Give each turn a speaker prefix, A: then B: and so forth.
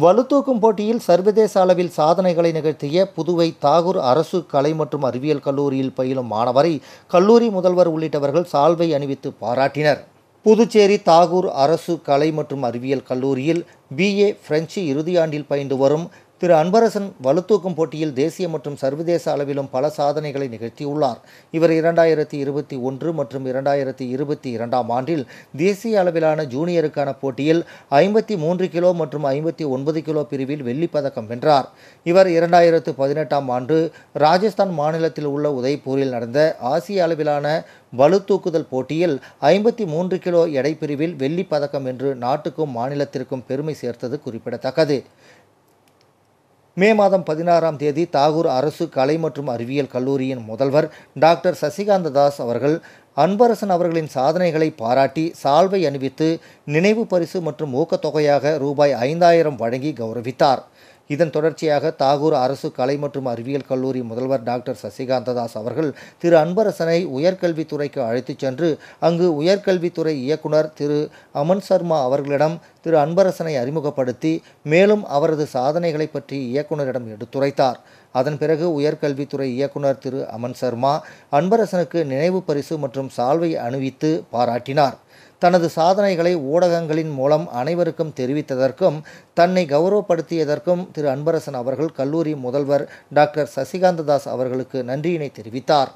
A: வலுதூக்கும் போட்டியில் சர்வதேச அளவில் சாதனைகளை நிகழ்த்திய புதுவை தாகூர் அரசு கலை மற்றும் அறிவியல் கல்லூரியில் பயிலும் மாணவரை கல்லூரி முதல்வர் உள்ளிட்டவர்கள் சால்வை அணிவித்து பாராட்டினர். புதுச்சேரி தாகூர் அரசு கலை மற்றும் அறிவியல் கல்லூரியில் BA பிரெஞ்சு இறுதியாண்டில் பயின்று வரும் திரு அன்பரசன் வலுதூக்கும் போட்டியில் தேசிய மற்றும் சர்வதேச அளவிலும் பல சாதனைகளை நிகழ்த்தியுள்ளார். இவர் 2021 மற்றும் 2022 ஆண்டில் தேசிய அளவிலான ஜூனியருக்கான போட்டியில் 53 கிலோ மற்றும் 59 கிலோ பிரிவில் வெள்ளிப் பதக்கம் வென்றார். இவர் 2018 ஆண்டு ராஜஸ்தான் மாநிலத்தில் உள்ள உதய்பூரில் நடந்த ஆசிய அளவிலான வலுதூக்குதல் போட்டியில் 53 கிலோ எடை பிரிவில் வெள்ளிப் பதக்கம் வென்று நாட்டுக்கும் மாநிலத்திற்கும் பெருமை சேர்த்தது குறிப்பிடத்தக்கது. மே மாதம் 16ஆம் தேதி தாகூர் அரசு கலை மற்றும் அறிவியல் கல்லூரியின் முதல்வர் டாக்டர் சசிகாந்த தாஸ் அவர்கள் அன்பரசன் அவர்களின் சாதனைகளை பாராட்டி சால்வை அணிவித்து நினைவு பரிசு மற்றும் ஊக்கத்தொகையாக ரூபாய் 5000 வழங்கி கௌரவித்தார். இதன் தொடர்ச்சியாக தாகூர் அரசு கலை மற்றும் அறிவியல் கல்லூரி முதல்வர் டாக்டர் சசிகாந்த தாஸ் அவர்கள் திரு அன்பரசனை உயர்கல்வித்துறைக்கு அழைத்துச் சென்று அங்கு உயர்கல்வித்துறை இயக்குனர் திரு அமன் சர்மா அவர்களிடம் திரு அன்பரசனை அறிமுகப்படுத்தி மேலும் அவரது சாதனைகளை பற்றி இயக்குனரிடம் எடுத்துரைத்தார். அதன் பிறகு உயர்கல்வித்துறை இயக்குனர் திரு அமன் சர்மா அன்பரசனுக்கு நினைவு பரிசு மற்றும் சால்வை அணிவித்து பாராட்டினார். தனது சாதனைகளை ஊடகங்களின் மூலம் அனைவருக்கும் தெரிவித்ததற்கும் தன்னை கௌரவப்படுத்தியதற்கும் திரு அன்பரசன் அவர்கள் கல்லூரி முதல்வர் டாக்டர் சசிகாந்த தாஸ் அவர்களுக்கு நன்றியினை தெரிவித்தார்.